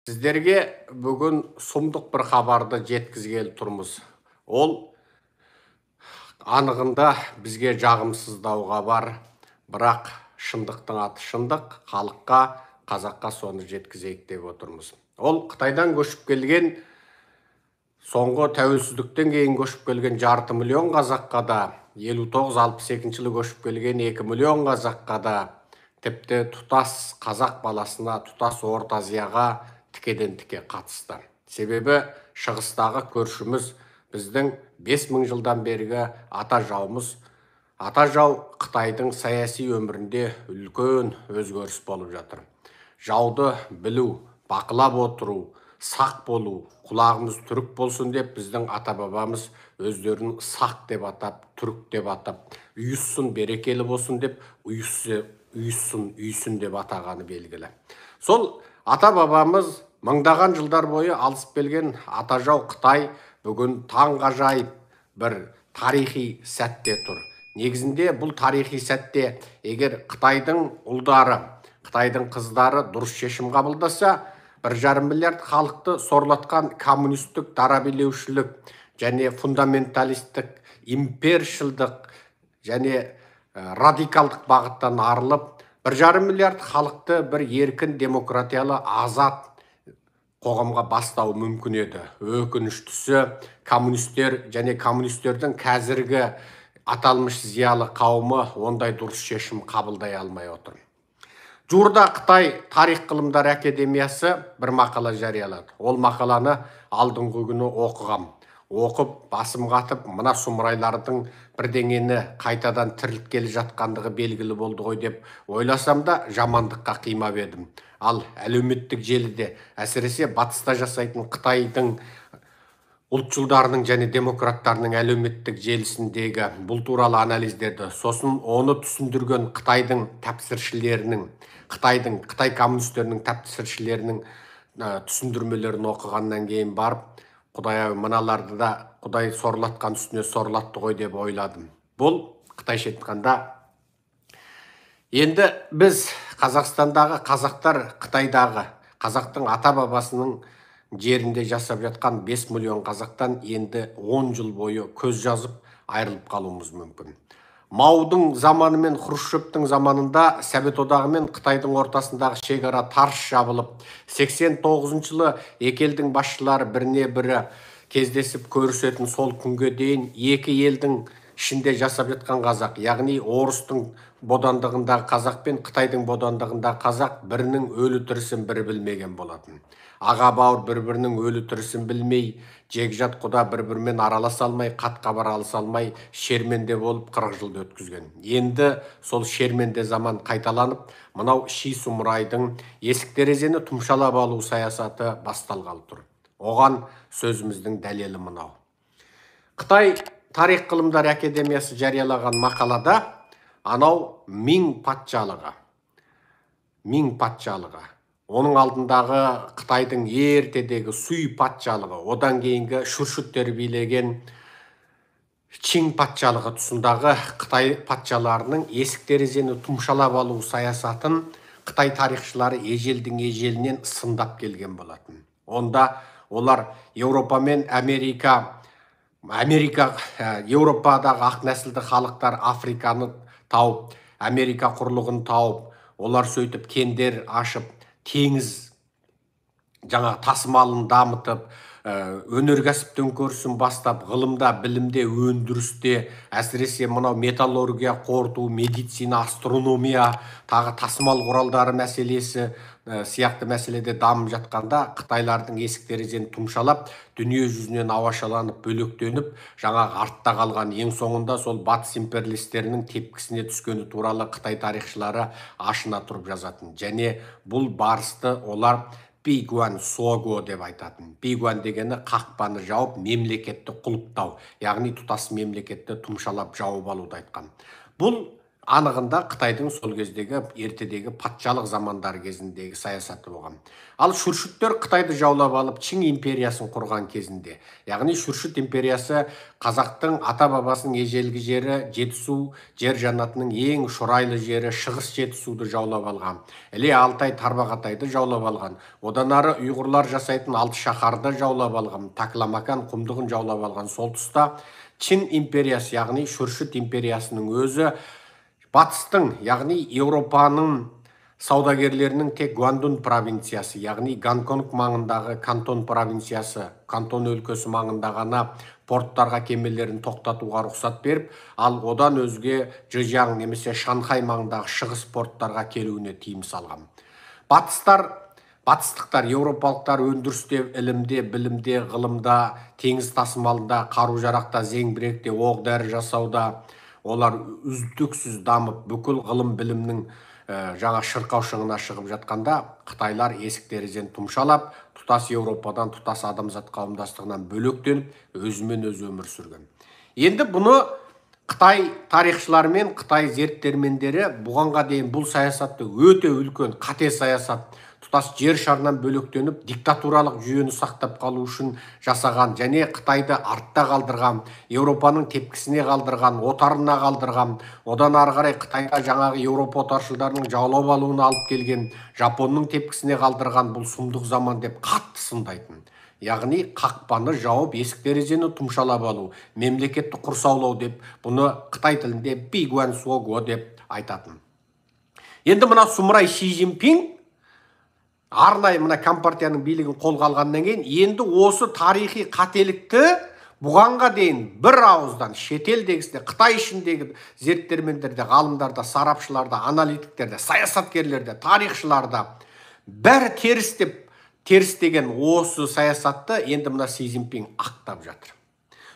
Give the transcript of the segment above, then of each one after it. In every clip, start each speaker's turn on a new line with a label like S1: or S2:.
S1: Сіздерге бүгін сұмдық бір хабарды жеткізгелі тұрмыз. Ол анығында бізге жағымсыздауға бар, бірақ шындықтың аты шындық, халыққа, қазаққа соны жеткізейік деп отырмыз. Ол Қытайдан көшіп келген, соңғы тәуелсіздіктен кейін көшіп келген 500 миллион қазаққа да, 59-62 жылы көшіп келген 2 миллион қазаққа да, тіпті тұтас қазақ баласына, тұтас Орта Азияға тікеден-тіке қатысты. Себебі шығыстағы көршіміз біздің 5000 жылдан бергі ата жауымыз. Ата жау Қытайдың саяси өмірінде үлкен өзгеріс болып жатыр. Жауды білу, бақылап отыру, сақ болу, құлағымыз түрік болсын деп біздің ата-бабамыз өздерін сақ деп атап, түрік деп атап, үйіссін берекелі болсын деп, үйсін деп атағаны белгілі. Сол ата-бабамыз мыңдаған жылдар бойы алысып келген ата жау Қытай бүгін таңғажайып бір тарихи сәтте тұр. Негізінде бұл тарихи сәтте егер Қытайдың ұлдары, Қытайдың қыздары дұрыс шешім қабылдаса, 1,5 миллиард халықты сорлатқан коммунистік дарабилеушілік және фундаменталистік, импершілдік және радикалдық бағыттан арылып, 1,5 миллиард халықты бір еркін, демократиялы, азат қоғамға бастау мүмкін еді. Өкініштісі, коммунистер және коммунистердің қазіргі аталмыш зиялы қауымы ондай дұрыс шешім қабылдай алмай отыр. Жуырда Қытай тарих ғылымдар академиясы бір мақала жариялады. Ол мақаланы алдыңғы күні оқығам. Оқып, басым қатып, мына сұмырайлардың бірдеңені қайтадан тірілткелі жатқандығы белгілі болды ғой деп ойласам да жамандыққа қимап едім. Ал әлеуметтік желіде, әсіресе батыста жасайтын Қытайдың ұлтшылдарының және демократтарының әлеуметтік желісіндегі бұл туралы анализдерді, сосын оны түсіндірген Қытайдың тәпсіршілерінің, Қытай коммунистерінің тәпсіршілерінің түсіндірмелерін оқығаннан кейін барып, Құдай мыналарды да Құдай сорлатқан үстіне сорлатты ғой деп ойладым. Бұл Қытайша айтқанда, енді біз Қазақстандағы қазақтар Қытайдағы қазақтың ата-бабасының жерінде жасап жатқан 5 миллион қазақтан енді 10 жыл бойы көз жазып айырылып қалуымыз мүмкін. Маудың заманы мен Хрущевтің заманында Совет одағы мен Қытайдың ортасындағы шекара тарс жабылып, 89 жылы екі елдің басшылары біріне бірі кездесіп көрісетін сол күнге дейін екі елдің ішінде жасап жатқан қазақ, яғни орыстың бодандығындағы қазақ пен Қытайдың бодандығындағы қазақ бірінің өлі тірісін бірі білмеген болатын. Аға бауыр бір-бірінің өлі тірісін білмей, жекжат құда бір-бірімен араласа алмай, қат-қабар алыса алмай, шерменде болып 40 жылды өткізген. Енді сол шерменде заман қайталанып, мынау ши сұмырайдың есік терезені тұмшалап алу саясаты басталғалы тұр. Оған сөзіміздің дәлелі мынау. Қытай тарих ғылымдар академиясы жариялаған мақалада анау Мин патшалығы, оның алдындағы Қытайдың ертедегі Суй патшалығы, одан кейінгі Шүршіттер билеген Чин патшалығы тұсындағы Қытай патшаларының есік терезені тұмшалап алу саясатын Қытай тарихшылары ежелдің ежелінен сындап келген болатын. Онда олар Еуропа мен Еуропадағы ақ нәсілді халықтар Африканы тауып, Америка құрлығын тауып, олар сөйтіп кендер ашып, теңіз тасымалын дамытып, өнеркәсіптен көрсін бастап, ғылымда, білімде, өндірісте, әсіресе мынау металлургия, қорыту, медицина, астрономия, тағы тасымал құралдары мәселесі сияқты мәселеде дамып жатқанда, Қытайлардың есік терезені тұмшалап, дүние жүзінен ауашаланып, бөлектеніп, жаңағы артта қалған, ең соңында сол батыс империалистерінің тепкісіне түскені туралы Қытай тарихшылары ашына тұрып жазатын. Және бұл барысты олар Бейгуан Сого деп айтатын. Бейгуан дегені қақпаны жауып, мемлекетті құлыптау, яғни тұтас мемлекетті тұмшалап жауып алуды айтқан. Бұл анығында Қытайдың сол кездегі ертедегі патшалық замандары кезіндегі саясаты болған. Ал Шүршіттер Қытайды жаулап алып Чин империясын құрған кезінде, яғни Шүршіт империясы қазақтың ата-бабасының ежелгі жері Жетісу жер жаннатының ең шұрайлы жері Шығыс Жетісуды жаулап алған. Іле Алтай Тарбағатайды жаулап алған. Одан ары ұйғырлар жасайтын Алты шаһарды жаулап алған, Такламакан құмдығын жаулап алған. Сол тұста Чин империясы, яғни Шүршіт империясының өзі батыстың, яғни Еуропаның саудагерлерінің тек Гуандун провинциясы, яғни Гонконг маңындағы Кантон провинциясы, Кантон өлкесі маңында ғана порттарға кемелерін тоқтатуға рұқсат беріп, ал одан өзге Жыжаң немесе Шанхай маңындағы шығыс порттарға келуіне тыйым салған. Батыстықтар, еуропалықтар өндірісте, ілімде, білімде, ғылымда, теңіз тасымалында, қару-жарақта, зеңбіректе, оқ-дәрі жасауда олар үздіксіз дамып, бүкіл ғылым білімнің жаңа шырқау шыңына шығып жатқанда, Қытайлар есік терезені тұмшалап, тұтас Еуропадан, тұтас адамзат қауымдастығынан бөлектеніп, өзімен өзі өмір сүрген. Енді бұны Қытай тарихшылары мен Қытай зерттемендері бұғанға дейін бұл саясатты өте үлкен қате саясат, тұтас жер шарынан бөлектеніп, диктатуралық жүйені сақтап қалу үшін жасаған және Қытайды артта қалдырған, Еуропаның тепкісіне қалдырған, отарына қалдырған, одан ары қарай Қытайға жаңағы Еуропа отаршылдарының жаулап алуына алып келген, Жапонның тепкісіне қалдырған бұл сұмдық заман деп қатты сындайтын. Яғни қақпаны жауып, есік терезені тұмшалап алу, мемлекетті құрсаулау деп, бұны Қытай тілінде бигуан суого деп айтатын. Енді мына сұмырай Ши Цзиньпин арнайы мына компартияның билігін қолға алғаннан кейін, енді осы тарихи қателікті бұғанға дейін бір ауыздан шетелдегісінде, Қытай ішіндегі зерттемендерде, ғалымдарда, сарапшыларда, аналитиктерде, саясаткерлерде, тарихшыларда бәрі теріс деген осы саясатты енді мына Си Цзиньпин ақтап жатыр.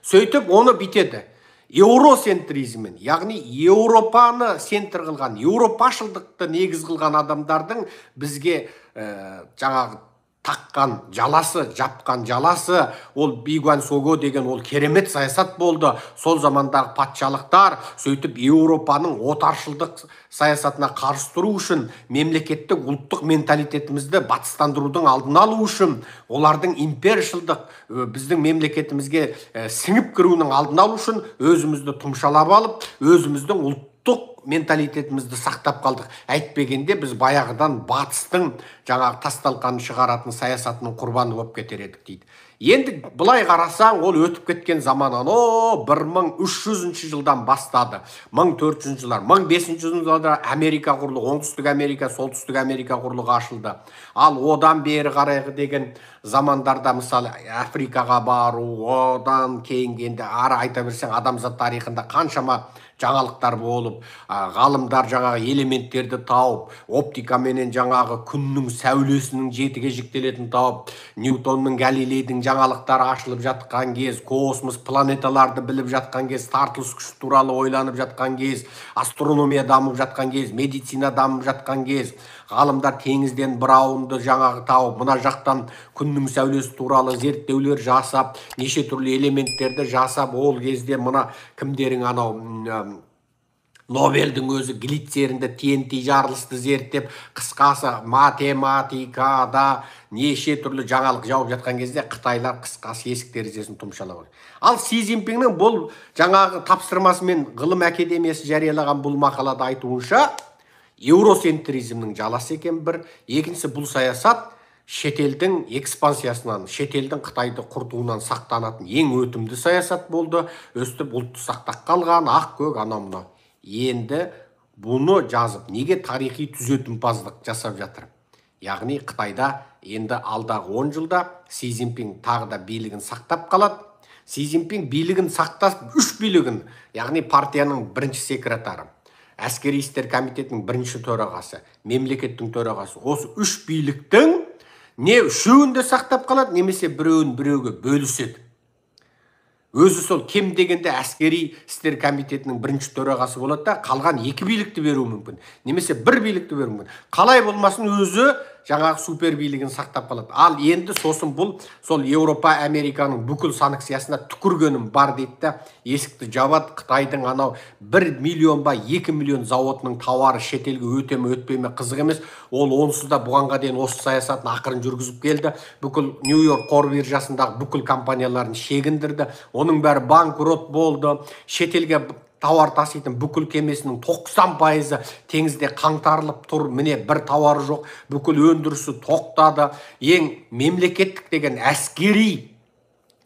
S1: Сөйтіп оны бітеді. Еуроцентризмін, яғни Еуропаны центр қылған, еуропашылдықты негіз қылған адамдардың бізге жаңағы таққан жаласы, жапқан жаласы, ол бигуан суого деген ол керемет саясат болды. Сол замандағы патшалықтар сөйтіп Еуропаның отаршылдық саясатына қарсы тұру үшін, мемлекеттік ұлттық менталитетімізді батыстандырудың алдын алу үшін, олардың импершылдық біздің мемлекетімізге сіңіп кіруінің алдын алу үшін өзімізді тұмшалап алып, өзіміздің ұлттық менталитетімізді сақтап қалдық. Әйтпегенде біз баяғыдан батыстың жаңағы тасталқаны шығаратын саясатының құрбаны болып кетер едік дейді. Енді бұлай қарасаң, ол өтіп кеткен заманан 1300 жылдан бастады. 1400 жылдар, 1500 жылдарда Америка құрлығы, оңтүстік Америка, солтүстік Америка құрлығы ашылды. Ал одан бері қарайғы деген замандарда мысалы Африкаға бару, одан кейінгенде ары айта берсең адамзат тарихында қаншама жаңалықтар болып, ғалымдар жаңағы элементтерді тауып, оптикаменен жаңағы күннің сәулесінің жетіге жіктелетін тауып, Ньютонның, Галилейдің жаңалықтары ашылып жатқан кез, космос, планеталарды біліп жатқан кез, тартылыс күші туралы ойланып жатқан кез, астрономия дамып жатқан кез, медицина дамып жатқан кез, ғалымдар теңізден бір ауынды жаңағы тауып, мына жақтан күннің сәулесі туралы зерттеулер жасап, неше түрлі элементтерді жасап, ол кезде мына кімдерің анау Нобелдің өзі глицеринді TNT жарылысты зерттеп, қысқасы математикада неше түрлі жаңалық жауып жатқан кезде Қытайлар қысқасы есік терезесін тұмшалап отыр. Ал Си Цзиньпиннің бұл жаңағы тапсырмасымен ғылым академиясы жариялаған бұл мақалада айтуынша, еуроцентризмнің жаласы екен бір, екіншісі бұл саясат шетелдің экспансиясынан, шетелдің Қытайды құртуынан сақтанатын ең өтімді саясат болды. Өстіп ұлтты сақтап қалған, ақ көк анау-мынау. Енді бұны жазып, неге тарихи түзетімпаздық жасап жатыр? Яғни Қытайда енді алдағы 10 жылда Си Цзиньпин тағы да билігін сақтап қалады. Си Цзиньпин билігін сақтап, 3 билігін, яғни партияның бірінші секретары, әскери істер комитетінің бірінші төрағасы, мемлекеттің төрағасы, осы 3 биліктің не үшеуін де сақтап қалады, немесе біреуін біреуге бөліседі. Өзі сол кем дегенде әскери істер комитетінің бірінші төрағасы болады да, қалған 2 билікті беруі мүмкін, немесе 1 билікті беруі мүмкін. Қалай болмасын өзі жаңағы супер билігін сақтап қалады. Ал енді сосын бұл сол Еуропа, Американың бүкіл санкциясына түкіргенім бар дейді да, есікті жабады. Қытайдың анау 1 миллион ба 2 миллион зауытының тауары шетелге өте ме өтпей ме қызық емес. Ол онсыз да бұғанға дейін осы саясатын ақырын жүргізіп келді. Бүкіл Нью-Йорк қор биржасындағы бүкіл компанияларын шегіндірді. Оның бәрі банкрот болды. Шетелге тауар таситын бүкіл кемесінің 90% теңізде қаңтарылып тұр. Міне бір тауары жоқ. Бүкіл өндірісі тоқтады. Ең мемлекеттік деген әскери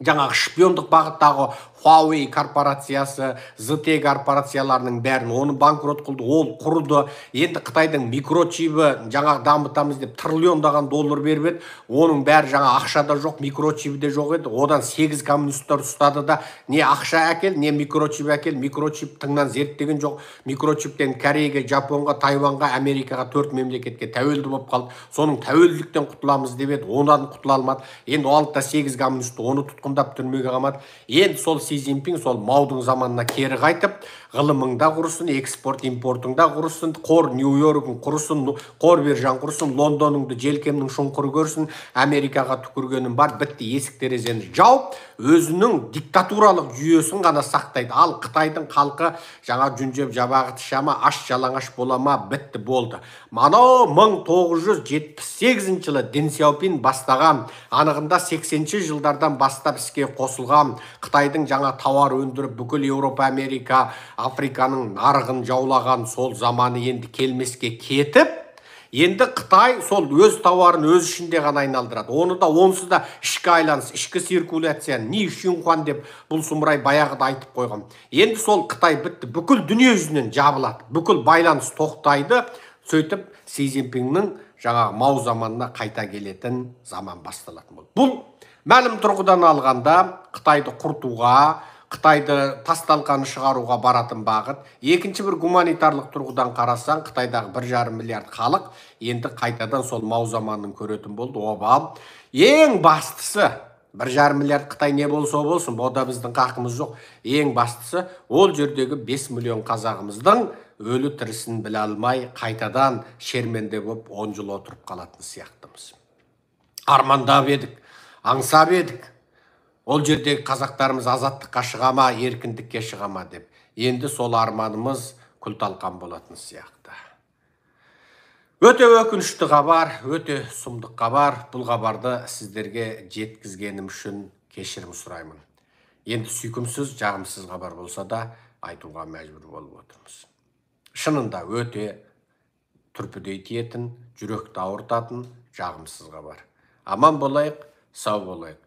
S1: жаңағы шпиондық бағыттағы Huawei корпорациясы, ZTE корпорацияларының бәрін оны банкрот қылды, ол құрды. Енді Қытайдың микрочибі жаңағы дамытамыз деп триллиондаған доллар беріп еді. Оның бәрі жаңа ақшада жоқ, микрочибі де жоқ еді. Одан 8 коммунисттер ұстады да, не ақша әкел, не микрочип әкел. Микрочип тыңнан зерттеген жоқ. Микрочиптен Кореяға, Жапонға, Тайванға, Америкаға 4 мемлекетке тәуелді болып қалды. Соның тәуелділіктен құтыламыз деп еді, ондан құтыла алмады. Енді ол 8 коммунист оны тұтқындап түрмеге қамады. Енді сол Си Цзиньпин сол Маудың заманына кері қайтып, ғылымыңда құрысын, экспорт импортыңда құрысын, қор Нью-Йоркың құрысын, қор биржаң құрысын, Лондоныңды желкемнің шұңқыры көрсін, Америкаға түкіргенім бар, бітті, есік терезені жауып, өзінің диктатуралық жүйесін ғана сақтайды. Ал Қытайдың халқы жаңа жүнжеп жабағы тышама, аш жалаңаш болама, бітті болды. Манау 1978 жылы Дэн Сяопин бастаған, анығында 80-ші жылдардан бастап іске қосылған Қытайдың жаңа тауар өндіріп бүкіл Еуропа, Америка, Африканың нарығын жаулаған сол заманы енді келмеске кетіп, енді Қытай сол өз тауарын өз ішінде ғана айналдырады. Оны да онсыз да ішкі айланыс, ішкі циркуляция, ни шүнхан деп бұл сұмырай баяғыда айтып қойған. Енді сол Қытай бітті, бүкіл дүние жүзінен жабылады, бүкіл байланыс тоқтайды. Сөйтіп Си Цзиньпиннің жаңағы Мау заманына қайта келетін заман басталатын болды. Бұл мәлім тұрғыдан алғанда Қытайды құртуға, Қытайды тасталқаны шығаруға баратын бағыт. Екінші бір гуманитарлық тұрғыдан қарасаң, Қытайдағы 1,5 миллиард халық енді қайтадан сол Мау заманын көретін болды. Обал. Ең бастысы, 1,5 миллиард Қытай не болса болсын, бұда біздің қақымыз жоқ. Ең бастысы, ол жердегі 5 миллион қазағымыздың өлі тірісін біле алмай, қайтадан шерменде болып 10 жыл отырып қалатын сияқтымыз. Армандап едік, аңсап едік. Ол жердегі қазақтарымыз азаттыққа шыға ма, еркіндікке шыға ма деп. Енді сол арманымыз күл талқан болатын сияқты. Өте өкінішті хабар, өте сұмдық хабар. Бұл хабарды сіздерге жеткізгенім үшін кешірім сұраймын. Енді сүйкімсіз, жағымсыз хабар болса да айтуға мәжбүр болып отырмыз. Шынында өте түрпідей тиетін, жүректі ауыртатын, жағымсыз хабар. Аман болайық, сау болайық.